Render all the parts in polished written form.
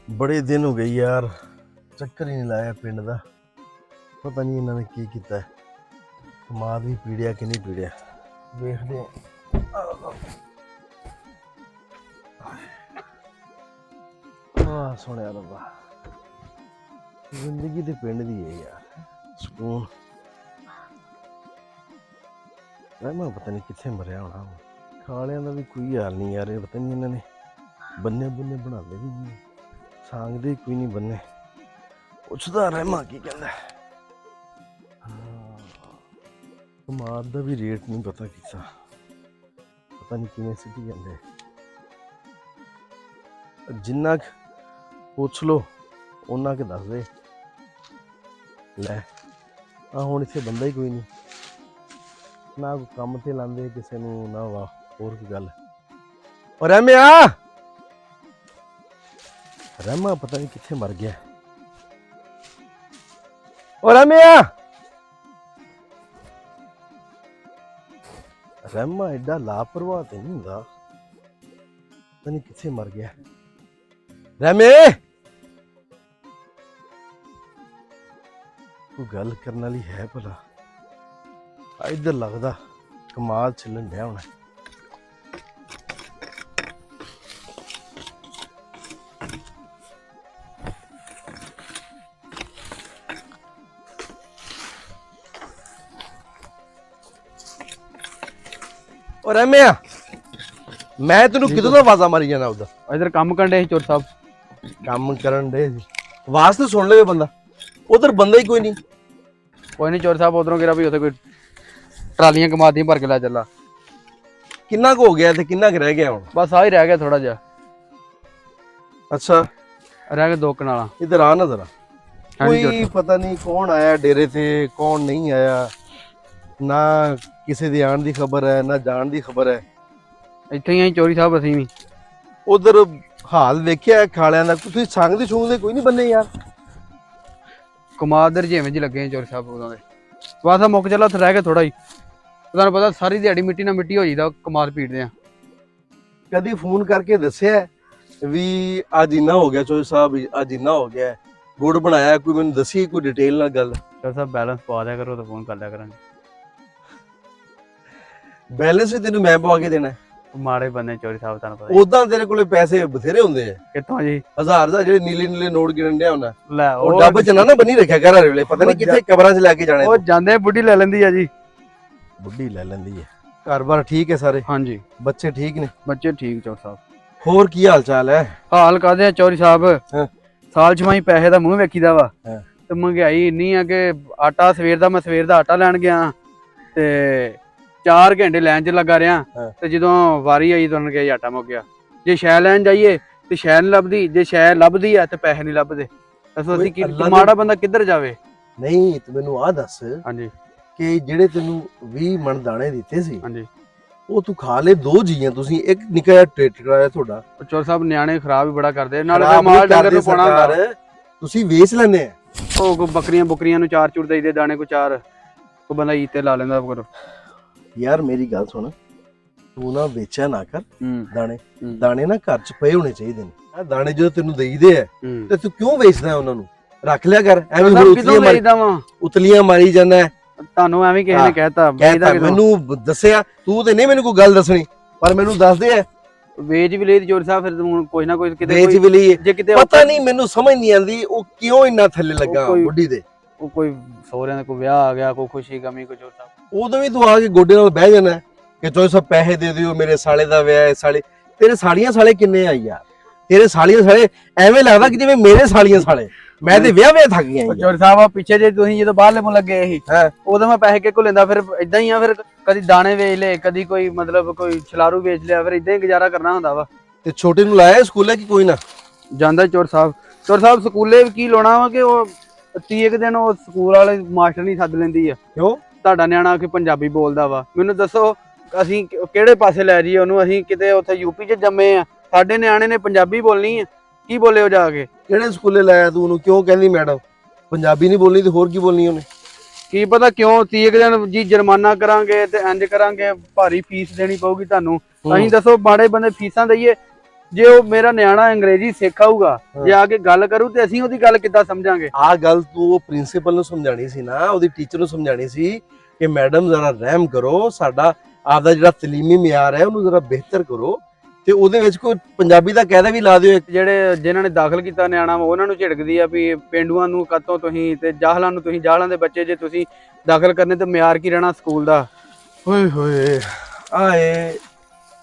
बड़े दिन हो गए यार, चक्कर ही नहीं लाया पिंड दा। पता नहीं इन्होंने की किया है। कमाद भी पीड़िया कि नहीं पीड़िया, देखते हैं। सुने रब्बा, जिंदगी तो पिंड दी है यार, सुकून। मैं पता नहीं कितने मरिया होना। खालियां का भी कोई हाल नहीं यार, ये पता नहीं इन्होंने बन्ने बुन्ने बनाते भी नहीं, सांगते कोई नहीं बन्ने। पुछदा रहमा की कहंदा है। कमाद का भी रेट नहीं पता किसा, पता नहीं किवें सिटी जांदे। जिन्ना पुछ लो उन्ना के दस दे। लै हुण इत्थे बंदा ही कोई नहीं, ना कोई कम ते लांदे किसे नूं, ना वाह होर कोई गल। और रहमा पता नहीं कित्थे मर गया। और रहमा एडा लापरवाह तो नहीं हुंदा, पता नहीं कित्थे मर गया। रहमे कोई गल करने वाली है भला? इधर लगदा कमाल छिलन डया होना। और रहमिया, मैं तेनू किदों दा आवाज़ा मारी जाना उधर? इधर काम करन डे चोर साहब। काम करन डे जी, आवाज़ तो सुन ले बंदा, उधर बंदा ही कोई नहीं। कोई नहीं चोर साहब, उधरों गिरा भी उधर कोई ट्रालियां कमा दी भर के ला चला। किन्ना को हो गया ते किन्ना रह गया हुण? बस आ ही रह गया थोड़ा जा। अच्छा रह गए 2 कनाला। इधर आ ना जरा। हाँ जी, कोई पता नहीं कौन आया डेरे से, कौन नहीं आया, ना किसी दी आन दी खबर है ना जान दी खबर है। इत्थे ही आई चोरी साहब असीं भी। उधर हाल देखिया खालियां दा, तुसीं संगदे छूंगदे कोई नहीं बन्ने यार। कमाद रजेवें जी लगे चोर साहब उदों दे। बस मुक चला, उत्थे रह गए थोड़ा ही। तुहानूं पता सारी दिहाड़ी मिट्टी ना मिट्टी हो जाईदा कमाद पीटदे आ। कदी फोन करके दस्सिया भी अज इन्ना हो गया चौधरी साहब, अज इन्ना हो गया, गुड़ बनाया, कोई मैनूं दसी कोई डिटेल नाल गल? चोर साहब बैलेंस पवा दिया करो तो फोन कर लिया करांगे। बैलेंस भी तेनू मैं पवा के देना है? माड़े बंदे चोरी साहब, तुहानूं पता उदां तेरे कोले पैसे बथेरे हुंदे है। कित्थों जी? हजार दा जेह्ड़े नीले नीले नोट गिणन दिया होना, लै ਉਹ ਡੱਬ ਚ ਨਾ ਬਣੀ ਰੱਖਿਆ ਘਰ ਵਾਲੇ ਵੇਲੇ, ਪਤਾ ਨਹੀਂ ਕਿੱਥੇ ਕਬਰਾਂ 'ਚ ਲੈ ਕੇ ਜਾਣੇ। ਉਹ ਜਾਂਦੇ ਬੁੱਢੀ ਲੈ ਲੈਂਦੀ ਆ ਜੀ। ਬੁੱਢੀ ਲੈ ਲੈਂਦੀ ਹੈ। ਘਰ-ਬਾਰ ਠੀਕ ਹੈ ਸਾਰੇ? ਹਾਂਜੀ ਬੱਚੇ ਠੀਕ ਨੇ? ਬੱਚੇ ਠੀਕ ਚੋਰ ਸਾਹਿਬ। ਹੋਰ ਕੀ ਹਾਲ ਚਾਲ ਹੈ? ਹਾਲ ਕਾਹਦੇ ਆ ਚੌਰੀ ਸਾਹਿਬ, ਸਾਲ ਛਮਾਈ ਪੈਸੇ ਦਾ ਮੂੰਹ ਵੇਖੀਦਾ ਵਾ। ਹਾਂ। ਤੇ ਮਹਿੰਗਾਈ ਇੰਨੀ ਆ ਕਿ ਆਟਾ ਮੈਂ ਸਵੇਰ ਦਾ ਆਟਾ ਲੈਣ ਗਿਆ ਤੇ 4 ਘੰਟੇ ਲਾਈਨ 'ਚ ਲੱਗਾ ਰਿਹਾ। ਤੇ ਜਦੋਂ ਵਾਰੀ ਆਈ ਤਾਂ ਕਿਹਾ ਆਟਾ ਮੁੱਕ ਗਿਆ। ਜੇ ਸ਼ੈ ਲੈਣ ਜਾਈਏ ਤੇ ਸ਼ੈ ਨਹੀਂ ਲੱਭਦੀ, ਜੇ ਸ਼ੈ ਲੱਭਦੀ ਆ ਤੇ ਪੈਸੇ ਨਹੀਂ ਲੱਭਦੇ। ਦੱਸੋ ਅਸੀਂ ਕੀ, ਮਾੜਾ ਬੰਦਾ ਕਿੱਧਰ ਜਾਵੇ? ਨਹੀਂ ਤੇ ਮੈਨੂੰ ਆਹ ਦੱਸ ਹਾਂਜੀ ਕਿ ਜਿਹੜੇ ਤੈਨੂੰ 20 ਮਣ ਦਾਣੇ ਦਿੱਤੇ ਸੀ, ਹਾਂਜੀ, ਉਹ ਤੂੰ ਖਾ ਲਏ? 2 ਜੀਆਂ ਤੁਸੀਂ, ਇੱਕ ਨਿੱਕਾ ਜਿਹਾ ਟ੍ਰੇਟ ਕਰਾਇਆ ਤੁਹਾਡਾ। ਚੋਰ ਸਾਹਿਬ ਨਿਆਣੇ ਖਰਾਬ ਵੀ ਬੜਾ ਕਰਦੇ, ਨਾਲੇ ਖਰਾਬ ਮਾਲ ਨਹੀਂ ਡੰਗਰ ਨੂੰ ਕਰਦੇ ਪਾਉਣਾ ਹੁੰਦਾ। ਸਰਕਾਰ, ਤੁਸੀਂ ਵੇਚ ਲੈਂਦੇ ਆ। ਉਹ ਕੋ ਬੱਕਰੀਆਂ ਨੂੰ ਚਾਰ ਚੂਰ ਦੇਈਦੇ, ਦਾਣੇ ਕੋ ਚਾਰ, ਕੋ ਬੰਦਾ ਈਤੇ ਲਾ ਲੈਂਦਾ ਕਰੋ। ਯਾਰ ਮੇਰੀ ਗੱਲ ਸੁਣ, ਤੂੰ ਨਾ ਵੇਚਿਆ ਨਾ ਕਰ ਦਾਣੇ। ਹੂੰ। ਦਾਣੇ ਨਾ ਘਰ 'ਚ ਪਏ ਹੋਣੇ ਚਾਹੀਦੇ ਨੇ। ਆਹ ਦਾਣੇ ਜਦੋਂ ਤੈਨੂੰ ਦੇਈਦੇ ਆ ਤੇ ਤੂੰ ਕਿਉਂ ਵੇਚਦਾ ਉਹਨਾਂ ਨੂੰ? ਰੱਖ ਲਿਆ ਕਰ, ਐਵੇਂ ਉਤਲੀਆਂ ਮਾਰੀ ਜਾਂਦਾ। ਤੁਹਾਨੂੰ ਐਵੇਂ ਕਿਸੇ ਨੇ ਕਹਿਤਾ? ਮੈਨੂੰ ਦੱਸਿਆ ਤੂੰ ਤੇ ਨਹੀਂ, ਮੈਨੂੰ ਕੋਈ ਗੱਲ ਦੱਸਣੀ, ਪਰ ਮੈਨੂੰ ਦੱਸਦੇ ਆ। ਵੇਚ ਵੀ ਲਈ ਚੋਰ ਸਾਹਿਬ, ਫਿਰ ਹੁਣ ਕੋਈ ਨਾ ਕੋਈ ਕਿਤੇ ਵੇਚ ਵੀ ਲਈ, ਜੇ ਕਿਤੇ ਪਤਾ ਨਹੀਂ, ਮੈਨੂੰ ਸਮਝ ਨਹੀਂ ਆਉਂਦੀ ਉਹ ਕਿਉਂ ਇੰਨਾ ਥੱਲੇ ਲੱਗਾ ਬੁੱਢੀ ਦੇ। ਉਹ ਕੋਈ ਸਹੁਰਿਆਂ ਦਾ ਕੋਈ ਵਿਆਹ ਆ ਗਿਆ, ਕੋਈ ਖੁਸ਼ੀ ਗਮੀ, ਕੋਈ ਚੋਰ ਸਾਹਿਬ, ਉਦੋਂ ਵੀ ਤੂੰ ਆ ਕੇ ਗੋਡੇ ਨਾਲ ਬਹਿ ਜਾਣਾ ਕਿ ਚੋਰ ਸਾਹਿਬ ਪੈਸੇ ਦੇ ਦਿਓ, ਮੇਰੇ ਸਾਲੇ ਦਾ ਵਿਆਹ ਹੈ। ਸਾਲੇ ਤੇਰੇ ਸਾਲੀਆਂ ਸਾਲੇ ਕਿੰਨੇ ਆ ਯਾਰ? ਤੇਰੇ ਸਾਲੀਆਂ ਸਾਲੇ ਐਵੇਂ ਲੱਗਦਾ ਕਿ ਜਿਵੇਂ ਮੇਰੇ ਸਾਲੀਆਂ ਸਾਲੇ। ਮੈਂ ਤੇ ਵਿਆਹ ਥੱਕ ਗਿਆ ਚੋਰ ਸਾਹਿਬ। ਆ ਪਿੱਛੇ ਜੇ ਤੁਸੀਂ ਜਦੋਂ ਬਾਹਰਲੇ ਮੁੱਲ ਲੱਗੇ ਸੀ, ਉਦੋਂ ਮੈਂ ਪੈਸੇ ਕਿੱਕੋ ਲੈਂਦਾ, ਫਿਰ ਇਦਾਂ ਹੀ ਆ। ਫਿਰ ਕਦੀ ਦਾਣੇ ਵੇਚ ਲਏ, ਕਦੀ ਕੋਈ ਮਤਲਬ ਕੋਈ ਛਲਾਰੂ ਵੇਚ ਲਿਆ, ਫਿਰ ਇਦਾਂ ਹੀ ਗੁਜ਼ਾਰਾ ਕਰਨਾ ਹੁੰਦਾ ਵਾ। ਤੇ ਛੋਟੇ ਨੂੰ ਲਾਇਆ ਸਕੂਲੇ ਕਿ ਕੋਈ ਨਾ ਜਾਂਦਾ? ਚੋਰ ਸਾਹਿਬ ਸਕੂਲੇ ਕੀ ਲਾਉਣਾ ਵਾ ਕਿ ਉਹ 30 ਦਿਨ ਉਹ ਸਕੂਲ ਵਾਲੇ ਮਾਸਟਰ ਨਹੀਂ ਸੱਦ ਲੈਂਦੀ ਆ। ਕਿਉਂ? ਤੁਹਾਡਾ ਨਿਆਣਾ ਕਿ ਪੰਜਾਬੀ ਬੋਲਦਾ ਵਾ, ਮੈਨੂੰ ਦੱਸੋ ਅਸੀਂ ਕਿਹੜੇ ਪਾਸੇ ਲੈ ਜਾਈਏ ਉਹਨੂੰ? ਅਸੀਂ ਕਿਤੇ ਉੱਥੇ ਯੂਪੀ 'ਚ ਜੰਮੇ ਆ, ਸਾਡੇ ਨਿਆਣੇ ਨੇ ਪੰਜਾਬੀ ਬੋਲਣੀ ਆ, ਕੀ ਬੋਲੇ ਉਹ ਜਾ ਕੇ? ਕਿਹੜੇ ਸਕੂਲੇ ਲਾਇਆ ਤੂੰ ਉਹਨੂੰ? ਕਿਉਂ ਕਹਿੰਦੀ ਮੈਡਮ ਪੰਜਾਬੀ ਨਹੀਂ ਬੋਲਣੀ ਤੇ ਹੋਰ ਕੀ ਬੋਲਣੀ ਉਹਨੇ? ਕੀ ਪਤਾ ਕਿਉਂ? 30 ਦਿਨ ਜੀ ਜੁਰਮਾਨਾ ਕਰਾਂਗੇ ਤੇ ਇੰਜ ਕਰਾਂਗੇ, ਭਾਰੀ ਫੀਸ ਦੇਣੀ ਪਊਗੀ ਤੁਹਾਨੂੰ। ਅਸੀਂ ਦੱਸੋ ਮਾੜੇ ਬੰਦੇ ਫੀਸਾਂ ਦਈਏ ਜੇ ਉਹ ਮੇਰਾ ਨਿਆਣਾ ਅੰਗਰੇਜ਼ੀ ਸਿੱਖ ਆਊਗਾ, ਜੇ ਆ ਕੇ ਗੱਲ ਕਰੂ ਤੇ ਅਸੀਂ ਉਹਦੀ ਗੱਲ ਕਿੱਦਾਂ ਸਮਝਾਂਗੇ? ਆ ਗੱਲ ਤੂੰ ਉਹ ਪ੍ਰਿੰਸੀਪਲ ਨੂੰ ਸਮਝਾਣੀ ਸੀ ਨਾ, ਉਹਦੀ ਟੀਚਰ ਨੂੰ ਸਮਝਾਣੀ ਸੀ ਕਿ ਮੈਡਮ ਜ਼ਰਾ ਰਹਿਮ ਕਰੋ, ਸਾਡਾ ਆਪਦਾ ਜਿਹੜਾ ਤਲੀਮੀ ਮਿਆਰ ਹੈ ਉਹਨੂੰ ਜ਼ਰਾ ਬਿਹਤਰ ਕਰੋ, ਤੇ ਉਹਦੇ ਵਿੱਚ ਕੋਈ ਪੰਜਾਬੀ ਦਾ ਕਾਇਦਾ ਵੀ ਲਾ ਦਿਓ ਇੱਕ। ਜਿਹੜੇ ਜਿਨ੍ਹਾਂ ਨੇ ਦਾਖਲ ਕੀਤਾ ਨਿਆਣਾ ਉਹਨਾਂ ਨੂੰ ਝਿੜਕਦੀ ਆ ਵੀ ਪੇਂਡੂਆਂ ਨੂੰ ਕਾਤੋਂ ਤੁਸੀਂ ਤੇ ਜਾਹਲਾਂ ਨੂੰ ਤੁਸੀਂ, ਜਾਹਲਾਂ ਦੇ ਬੱਚੇ ਜੇ ਤੁਸੀਂ ਦਾਖਲ ਕਰਨੇ ਤੇ ਮਿਆਰ ਕੀ ਰਹਿਣਾ ਸਕੂਲ ਦਾ? ਹੋਏ ਹੋਏ ਆਏ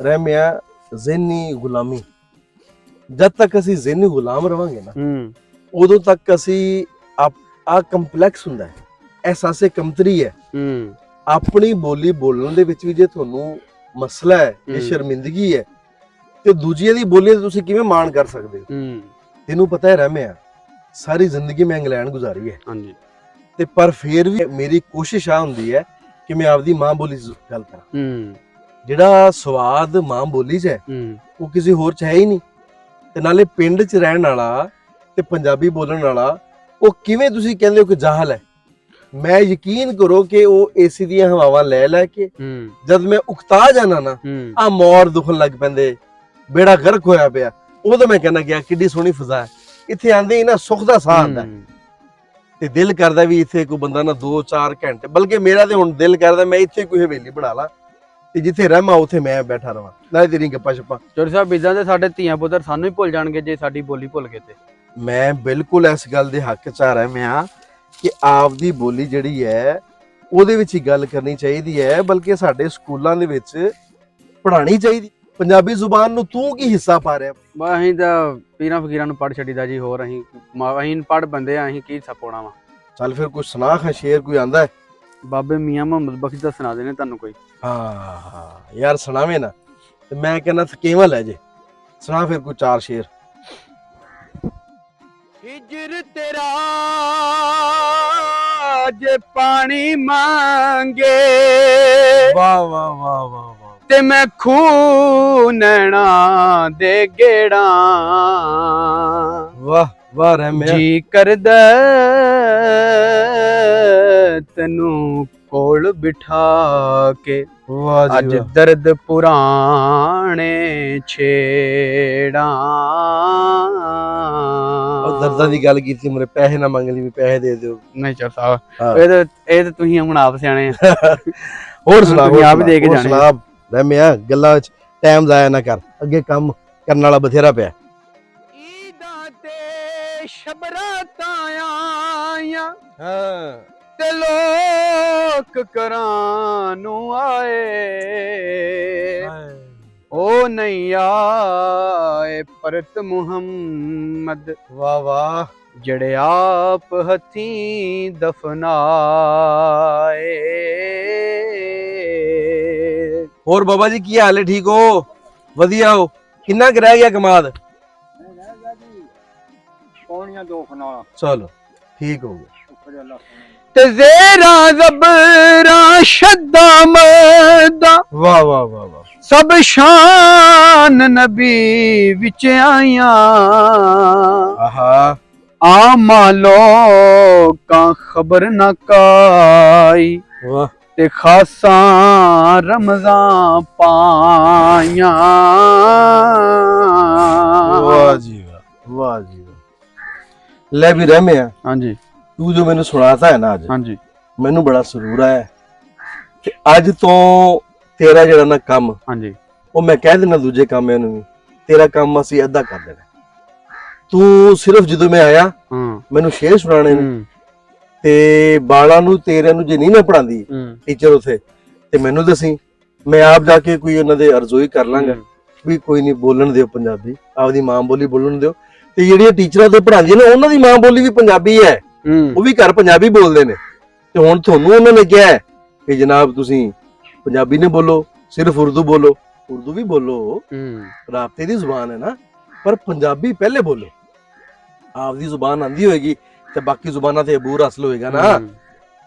ਰਹਿਮਿਆ ਜ਼ਿਹਨੀ ਗੁਲਾਮੀ। ਜਦ ਤੱਕ ਅਸੀਂ ਜ਼ਿਹਨੀ ਗੁਲਾਮ ਰਵਾਂਗੇ ਨਾ, ਉਦੋਂ ਤੱਕ ਅਸੀਂ ਆ ਕੰਪਲੈਕਸ ਹੁੰਦਾ ਹੈ, ਅਹਿਸਾਸੇ ਕਮਤਰੀ ਹੈ। ਆਪਣੀ ਬੋਲੀ ਬੋਲਣ ਦੇ ਵਿੱਚ ਵੀ ਜੇ ਤੁਹਾਨੂੰ ਮਸਲਾ ਹੈ, ਇਹ ਸ਼ਰਮਿੰਦਗੀ ਹੈ, ਤੇ ਦੂਜੀਆਂ ਦੀ ਬੋਲੀ ਤੇ ਤੁਸੀਂ ਕਿਵੇਂ ਮਾਣ ਕਰ ਸਕਦੇ ਹੋ? ਤੈਨੂੰ ਪਤਾ ਹੈ ਰਹਿਮਿਆ, ਸਾਰੀ ਜ਼ਿੰਦਗੀ ਮੈਂ ਇੰਗਲੈਂਡ ਗੁਜ਼ਾਰੀ ਹੈ, ਹਾਂਜੀ, ਤੇ ਪਰ ਫਿਰ ਵੀ ਮੇਰੀ ਕੋਸ਼ਿਸ਼ ਆ ਹੁੰਦੀ ਹੈ ਕਿ ਮੈਂ ਆਪਦੀ ਮਾਂ ਬੋਲੀ 'ਚ ਗੱਲ ਕਰਾਂ। ਜਿਹੜਾ ਸਵਾਦ ਮਾਂ ਬੋਲੀ 'ਚ ਹੈ ਉਹ ਕਿਸੇ ਹੋਰ 'ਚ ਹੈ ਹੀ ਨਹੀਂ। ਤੇ ਨਾਲੇ ਪਿੰਡ 'ਚ ਰਹਿਣ ਵਾਲਾ ਤੇ ਪੰਜਾਬੀ ਬੋਲਣ ਵਾਲਾ, ਉਹ ਕਿਵੇਂ ਤੁਸੀਂ ਕਹਿੰਦੇ ਹੋ ਕਿ ਜਾਹਲ ਹੈ? ਮੈਂ ਯਕੀਨ ਕਰੋ ਕਿ ਉਹ ਏਸੀ ਦੀਆਂ ਹਵਾਵਾਂ ਲੈ ਲੈ ਕੇ ਜਦ ਮੈਂ ਉਕਤਾ ਜਾਣਾ ਨਾ, ਆ ਮੋਰ ਦੁਖਣ ਲੱਗ ਪੈਂਦੇ, ਬੇੜਾ ਗਰਕ ਹੋਇਆ ਪਿਆ, ਉਦੋਂ ਮੈਂ ਕਹਿੰਦਾ ਗਿਆ ਕਿੱਡੀ ਸੋਹਣੀ ਫਜ਼ਾ ਹੈ, ਇੱਥੇ ਆਂਦੇ ਹੀ ਨਾ ਸੁੱਖ ਦਾ ਸਾਹ ਆਉਂਦਾ, ਤੇ ਦਿਲ ਕਰਦਾ ਵੀ ਇੱਥੇ ਕੋਈ ਬੰਦਾ ਨਾ 2-4 ਘੰਟੇ, ਬਲਕਿ ਮੇਰਾ ਤੇ ਹੁਣ ਦਿਲ ਕਰਦਾ ਮੈਂ ਇੱਥੇ ਕੋਈ ਹਵੇਲੀ ਬਣਾ ਲਾ ਤੇ ਜਿੱਥੇ ਰਹਿਮਾ ਉੱਥੇ ਮੈਂ ਬੈਠਾ ਰਵਾਂ, ਨਾਲੇ ਤੇਰੀ ਗੱਪਾਂ ਛੱਪਾਂ। ਚੋਰ ਸਾਹਿਬ ਇਦਾਂ ਦੇ ਸਾਡੇ ਧੀਆਂ ਪੁੱਤਰ ਸਾਨੂੰ ਹੀ ਭੁੱਲ ਜਾਣਗੇ ਜੇ ਸਾਡੀ ਬੋਲੀ ਭੁੱਲ ਗਏ ਤੇ। ਮੈਂ ਬਿਲਕੁਲ ਇਸ ਗੱਲ ਦੇ ਹੱਕ 'ਚ ਆ ਰਹਿਮਿਆ ਕਿ ਆਪਦੀ ਬੋਲੀ ਜਿਹੜੀ ਹੈ ਉਹਦੇ ਵਿੱਚ ਹੀ ਗੱਲ ਕਰਨੀ ਚਾਹੀਦੀ ਹੈ, ਬਲਕਿ ਸਾਡੇ ਸਕੂਲਾਂ ਦੇ ਵਿੱਚ ਪੜ੍ਹਾਉਣੀ ਚਾਹੀਦੀ। ਪੰਜਾਬੀ ਜ਼ੁਬਾਨ ਨੂੰ ਤੂੰ ਕੀ ਹਿੱਸਾ ਪਾ ਰਿਹਾ? ਅਸੀਂ ਤਾਂ ਪੀਰਾਂ ਫਕੀਰਾਂ ਨੂੰ ਪੜ੍ਹ ਛੱਡੀਦਾ ਜੀ, ਹੋਰ ਅਸੀਂ ਪੜ੍ਹ ਬੰਦੇ ਆ, ਅਸੀਂ ਕੀ ਹਿੱਸਾ ਪਾਉਣਾ ਵਾ? ਚੱਲ ਫਿਰ ਕੋਈ ਸੁਣਾ ਹੈ, ਸ਼ੇਰ ਕੋਈ ਆਂਦਾ ਹੈ? ਬਾਬੇ ਮੀਆਂ ਮੁਹੰਮਦ ਬਖਸ਼ ਦਾ ਸੁਣਾ ਦੇਣੇ ਤੁਹਾਨੂੰ ਕੋਈ? ਹਾਂ ਯਾਰ ਸੁਣਾਵੇਂ ਨਾ, ਤੇ ਮੈਂ ਕਹਿੰਦਾ ਥਕੇਵਾਂ ਲੈ ਜੇ, ਸੁਣਾ ਫਿਰ ਕੋਈ 4 ਸ਼ੇਰ। ਹਿਜਰ ਤੇਰਾ ਜੇ ਪਾਣੀ ਮੰਗੇ, ਵਾਹ ਵਾਹ ਵਾਹ ਵਾਹ ਵਾਹ, ਤੇ ਮੈਂ ਖੂ ਨੈਣਾ ਦੇ ਗੇੜਾ, ਵਾਹ ਵਾਹ ਰਹਿਮਿਆ, ਜੀ ਕਰਦਾ ਤੈਨੂੰ ਕੋਲ ਬਿਠਾ ਕੇ, ਵਾਹ ਜੀ ਅੱਜ ਵਾਹ। ਦਰਦ ਪੁਰਾਣੇ ਛੇੜਾਂ। ਉਹ ਦਰਦਾਂ ਦੀ ਗੱਲ ਕੀਤੀ, ਮੇਰੇ ਪੈਸੇ ਨਾ ਮੰਗ ਲਈ ਵੀ ਪੈਸੇ ਦੇ ਦਿਓ। ਨਹੀਂ ਚਾ ਸਾਹਿਬ, ਇਹ ਤਾਂ ਤੁਸੀਂ ਹੁਣ ਆਪ ਸਿਆਣੇ ਆ। ਹੋਰ ਸੁਣਾ, ਤੁਸੀਂ ਆਪ ਦੇ ਕੇ ਜਾਣੇ। ਸੁਣਾ ਰਹਿਮਿਆ, ਗੱਲਾਂ ਵਿੱਚ ਟਾਈਮ ਜ਼ਾਇਆ ਨਾ ਕਰ, ਅੱਗੇ ਕੰਮ ਕਰਨ ਵਾਲਾ ਬਥੇਰਾ ਪਿਆ। ਈਦਾਂ ਤੇ ਸ਼ਬਰਾਤਾਂ ਆਈਆਂ, ਹਾਂ, ਤੇ ਲੋਕ ਘਰਾਂ ਨੂੰ ਆਏ, ਉਹ ਨਹੀਂ ਆਏ ਪਰਤ ਮੁਹੰਮਦ, ਵਾਹ ਵਾਹ, ਜਿਹੜੇ ਆਪ ਹੱਥੀਂ ਦਫਨਾਏ। ਹੋਰ ਬਾਬਾ ਜੀ ਕੀ ਹਾਲ ਹੈ? ਠੀਕ ਹੋ? ਵਧੀਆ ਹੋ? ਕਿੰਨਾ ਕੁ ਰਹਿ ਗਿਆ ਕਮਾਦ? ਪੌਣੀਆਂ 2 ਖਨਾਲਾ। ਚਲੋ ਠੀਕ ਹੋ ਗਿਆ। ਤੇ ਜ਼ੇਰਾ ਜ਼ਬਰਾਂ ਸ਼ੱਦਾਂ ਮਰਦਾ, ਵਾਹ ਵਾਹ ਵਾਹ ਵਾਹ, ਸਭ ਸ਼ਾਨ ਨਬੀ ਵਿੱਚ ਆਈਆਂ, ਆਹਾ, ਆਮਾ ਲੋਕਾਂ ਖਬਰ ਨਾ ਕਾਈ, ਵਾਹ, ਤੇ ਖਾਸਾਂ ਰਮਜ਼ਾਂ ਪਾਈਆਂ। ਵਾਹ ਜੀ ਵਾਹ, ਵਾਹ ਜੀ ਵਾਹ। ਲੈ ਵੀ ਰਹਿਮਿਆ, ਹਾਂਜੀ ਤੂੰ ਜੋ ਮੈਨੂੰ ਸੁਣਾਤਾ ਹੈ ਨਾ ਅੱਜ, ਹਾਂਜੀ, ਮੈਨੂੰ ਬੜਾ ਸਰੂਰ ਹੈ। ਤੇ ਅੱਜ ਤੋਂ ਤੇਰਾ ਜਿਹੜਾ ਨਾ ਕੰਮ, ਹਾਂਜੀ, ਉਹ ਮੈਂ ਕਹਿ ਦੇਣਾ ਦੂਜੇ ਕਾਮਿਆਂ ਨੂੰ ਵੀ, ਤੇਰਾ ਕੰਮ ਅਸੀਂ ਅੱਧਾ ਕਰ ਦੇਣਾ। ਤੂੰ ਸਿਰਫ ਜਦੋਂ ਮੈਂ ਆਇਆ ਮੈਨੂੰ ਸ਼ੇਰ ਸੁਣਾਣੇ ਨੇ, ਤੇ ਬਾਲਾਂ ਨੂੰ ਤੇਰਿਆਂ ਨੂੰ ਜੇ ਨਹੀਂ ਨਾ ਪੜਾਉਂਦੀ ਟੀਚਰ ਉਥੇ, ਤੇ ਮੈਨੂੰ ਦੱਸੀ, ਮੈਂ ਆਪ ਜਾ ਕੇ ਕੋਈ ਉਹਨਾਂ ਦੇ ਅਰਜ਼ੋਈ ਕਰ ਲਾਂਗਾ ਵੀ ਕੋਈ ਨਹੀਂ, ਬੋਲਣ ਦਿਓ ਪੰਜਾਬੀ, ਆਪਦੀ ਮਾਂ ਬੋਲੀ ਬੋਲਣ ਦਿਓ। ਤੇ ਜਿਹੜੀਆਂ ਟੀਚਰਾਂ ਤੇ ਪੜ੍ਹਾਉਂਦੀਆਂ ਨੇ ਉਹਨਾਂ ਦੀ ਮਾਂ ਬੋਲੀ ਵੀ ਪੰਜਾਬੀ ਹੈ, ਉਹ ਵੀ ਘਰ ਪੰਜਾਬੀ ਬੋਲਦੇ ਨੇ। ਤੇ ਹੁਣ ਤੁਹਾਨੂੰ ਉਹਨਾਂ ਨੇ ਕਿਹਾ ਕਿ ਜਨਾਬ ਤੁਸੀਂ ਪੰਜਾਬੀ ਨੇ ਬੋਲੋ, ਸਿਰਫ ਉਰਦੂ ਬੋਲੋ। ਉਰਦੂ ਵੀ ਬੋਲੋ, ਰਾਬਤੇ ਦੀ ਜ਼ੁਬਾਨ ਹੈ ਨਾ, ਪਰ ਪੰਜਾਬੀ ਪਹਿਲੇ ਬੋਲੋ। ਆਪਦੀ ਜ਼ੁਬਾਨ ਆਂਦੀ ਹੋਏਗੀ ਤੇ ਬਾਕੀ ਜ਼ੁਬਾਨਾਂ ਤੇ ਅਬੂਰ ਹਾਸਲ ਹੋਏਗਾ ਨਾ।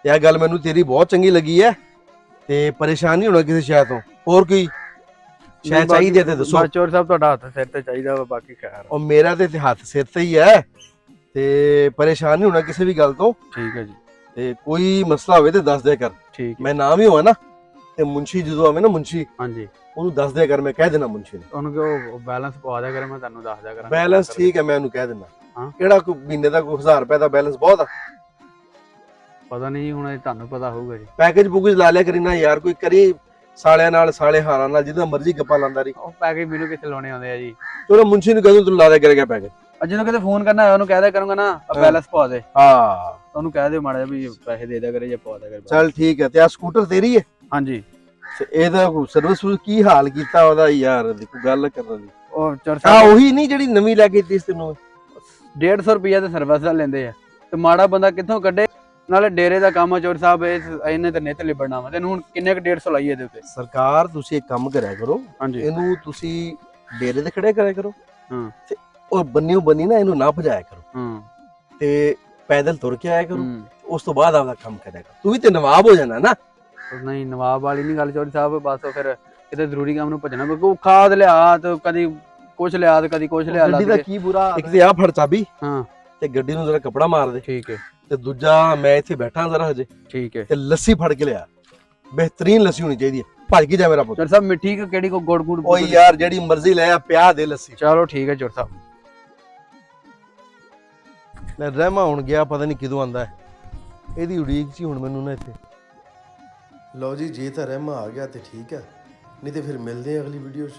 ਤੇ ਇਹ ਗੱਲ ਮੈਨੂੰ ਤੇਰੀ ਬਹੁਤ ਚੰਗੀ ਲੱਗੀ ਹੈ, ਤੇ ਪਰੇਸ਼ਾਨ ਨਹੀਂ ਹੋਣਾ ਕਿਸੇ ਸ਼ੈ ਤੋਂ। ਹੋਰ ਕੋਈ ਸ਼ੈ ਚਾਹੀਦੀ ਤੇ ਦੱਸੋ। ਚੋਰ ਸਾਹਿਬ ਤੁਹਾਡਾ ਹੱਥ ਸਿਰ ਤੇ ਚਾਹੀਦਾ ਵਾ, ਬਾਕੀ ਖੈਰ। ਉਹ ਮੇਰਾ ਤੇ ਹੱਥ ਸਿਰ ਤੇ ਹੀ ਹੈ, ਤੇ ਪਰੇਸ਼ਾਨ ਨਹੀਂ ਹੋਣਾ ਕਿਸੇ ਵੀ ਗੱਲ ਤੋਂ। ਠੀਕ ਹੈ ਜੀ। ਤੇ ਕੋਈ ਮਸਲਾ ਹੋਵੇ ਤੇ ਦੱਸ ਦਿਆ ਕਰ, ਠੀਕ, ਮੈਂ ਨਾਮ ਹੀ ਹੋਵਾਂ ਨਾ ਤੇ ਮੁੰਸ਼ੀ ਜਦੋਂ ਆਵੇ ਨਾ ਮੁੰਸ਼ੀ ਹਾਂਜੀ ਉਹਨੂੰ ਦੱਸ ਦਿਆ ਕਰ, ਮੈਂ ਕਹਿ ਦੇਣਾ ਮੁੰਸ਼ੀ ਨੂੰ ਉਹਨੂੰ ਕਿ ਉਹ ਬੈਲੈਂਸ ਪਵਾ ਦਿਆ ਕਰੇ, ਮੈਂ ਤੁਹਾਨੂੰ ਦੱਸ ਦਿਆ ਕਰਾਂਗਾ। ਬੈਲੈਂਸ ਠੀਕ ਹੈ, ਮੈਂ ਉਹਨੂੰ ਕਹਿ ਦਿੰਦਾ। ਹਾਂ। ਕਿਹੜਾ ਕੋਈ ਮਹੀਨੇ ਦਾ ਕੋਈ 1000 ਰੁਪਏ ਦਾ ਬੈਲੈਂਸ ਬਹੁਤ ਆ। ਪਤਾ ਨਹੀਂ ਜੀ, ਹੁਣ ਇਹ ਤੁਹਾਨੂੰ ਪਤਾ ਹੋਊਗਾ ਜੀ। ਪੈਕੇਜ ਪੁਕੇਜ ਲਾ ਲਿਆ ਕਰੀ ਨਾ ਯਾਰ, ਕੋਈ ਕਰੀ ਸਾਲਿਆਂ ਨਾਲ, ਸਾਲੇ ਹਾਰਾਂ ਨਾਲ, ਜਿੱਦਾਂ ਮਰਜ਼ੀ ਗੱਪਾਂ ਲਾਉਂਦਾ ਰਹੀ। ਉਹ ਪੈਕੇਜ ਮੈਨੂੰ ਕਿੱਥੇ ਲਾਉਣੇ ਆਉਂਦੇ ਆ ਜੀ। ਚਲੋ ਮੁੰਸ਼ੀ ਨੂੰ ਕਹਦੂੰ ਤੂੰ ਲਾ ਦਿਆ ਕਰੇਗਾ ਪੈਕੇਜ। ਜਦੋਂ ਕਿਤੇ ਫੋਨ ਕਰਨਾ ਹੋਇਆ ਉਹਨੂੰ ਕਹਿ ਦਿਆ ਕਰੂੰਗਾ ਨਾ ਬੈਲੈਂਸ ਪਵਾ ਦੇ, ਹਾਂ ਉਹਨੂੰ ਕਹਿ ਦਿਓ ਮਾੜਾ ਜਿਹਾ ਵੀ ਪੈਸੇ ਦੇ ਦਿਆ ਕਰੇ ਜਾਂ ਪਵਾ ਦਿਆ ਕਰੇ। ਚੱਲ ਠੀਕ ਹੈ। ਤੇ ਆ ਸਕੂਟਰ ਤੇਰੀ ਹੈ? ਹਾਂਜੀ। ਤੇ ਇਹਦਾ ਸਰਵਿਸ ਕੀ ਹਾਲ ਕੀਤਾ ਉਹਦਾ ਯਾਰ, ਦੀ ਕੋਈ ਗੱਲ ਕਰਨ ਦੀ। ਉਹ ਚੋਰ ਆ ਉਹੀ ਨਹੀਂ ਜਿਹੜੀ ਨਵੀਂ ਲੈ ਕੇ ਦਿੱਤੀ ਤੈਨੂੰ? 150 ਰੁਪਈਆ ਤੇ ਸਰਵਿਸ ਦਾ ਲੈਂਦੇ ਆ, ਤੇ ਮਾੜਾ ਬੰਦਾ ਕਿੱਥੋਂ ਕੱਢੇ। ਨਾਲੇ ਡੇਰੇ ਦਾ ਕੰਮ ਆ ਚੋਰ ਸਾਹਿਬ, ਇਹਨੇ ਤੇ ਨਿੱਤ ਲਿਬੜਨਾ ਵਾ। ਤੈਨੂੰ ਹੁਣ ਕਿੰਨੇ ਕੁ 150 ਲਾਈਏ ਇਹਦੇ ਉੱਤੇ? ਸਰਕਾਰ ਤੁਸੀਂ ਇੱਕ ਕੰਮ ਕਰਿਆ ਕਰੋ, ਹਾਂਜੀ ਇਹਨੂੰ ਤੁਸੀਂ ਡੇਰੇ ਤੇ ਖੜੇ ਕਰਿਆ ਕਰੋ। ਹਾਂ। ਤੇ ਉਹ ਬੰਨਿਓ ਬੰਨੀ ਨਾ ਇਹਨੂੰ ਨਾ ਭਜਾਇਆ ਕਰੋ, ਹਾਂ। ਤੇ ਪੈਦਲ ਤੁਰ ਕੇ ਆਇਆ ਕਰੋ। ਹੂੰ। ਉਸ ਤੋਂ ਬਾਅਦ ਆਪਦਾ ਕੰਮ ਕਰਿਆ ਕਰੋ। ਤੂੰ ਵੀ ਤੇ ਨਵਾਬ ਹੋ ਜਾਣਾ ਨਾ। ਨਹੀਂ ਨਵਾਬ ਵਾਲੀ ਨਹੀਂ ਗੱਲ ਚੋਰ ਸਾਹਿਬ, ਬਸ ਉਹ ਫਿਰ ਕਿਤੇ ਜ਼ਰੂਰੀ ਕੰਮ ਨੂੰ ਭੱਜਣਾ ਪਊ। ਖਾਦ ਲਿਆ ਤੇ ਕਦੀ ਕੁਛ ਲਿਆ ਤੇ ਕਦੀ ਕੁਛ ਲਿਆ। ਗੱਡੀ ਦਾ ਕੀ ਬੁਰਾ, ਇੱਕ ਤੇ ਆ ਫੜ ਚਾਬੀ, ਹਾਂ, ਤੇ ਗੱਡੀ ਨੂੰ ਜ਼ਰਾ ਕੱਪੜਾ ਮਾਰ ਦੇ। ਠੀਕ ਹੈ। ਤੇ ਦੂਜਾ ਮੈਂ ਇੱਥੇ ਬੈਠਾ ਜ਼ਰਾ ਹਜੇ, ਠੀਕ ਹੈ। ਤੇ ਲੱਸੀ ਫੜ ਕੇ ਲਿਆ, ਬਿਹਤਰੀਨ ਲੱਸੀ ਹੋਣੀ ਚਾਹੀਦੀ ਹੈ। ਭੱਜ ਕੇ ਜਾ ਮੇਰਾ ਪੁੱਤ। ਚੋਰ ਸਾਹਿਬ ਮਿੱਠੀ ਕਿ ਕਿਹੜੀ ਕੋ ਗੁੜ ਗੁੜ? ਓਏ ਯਾਰ ਜਿਹੜੀ ਮਰਜ਼ੀ ਲੈ ਆ, ਪਿਆ ਦੇ ਲੱਸੀ। ਚਲੋ ਠੀਕ ਹੈ ਚੋਰ ਸਾਹਿਬ। ਲੈ ਰਹਿਮਾ ਹੁਣ ਗਿਆ, ਪਤਾ ਨਹੀਂ ਕਿਦੋਂ ਆਂਦਾ ਹੈ। ਇਹਦੀ ਉਡੀਕ ਸੀ ਹੁਣ ਮੈਨੂੰ ਨਾ ਇੱਥੇ। ਲਓ ਜੀ, ਜੇ ਤਾਂ ਰਹਿਮਾ ਆ ਗਿਆ ਤੇ ਠੀਕ ਹੈ, ਨਹੀਂ ਤੇ ਫਿਰ ਮਿਲਦੇ ਆ ਅਗਲੀ ਵੀਡੀਓ 'ਚ।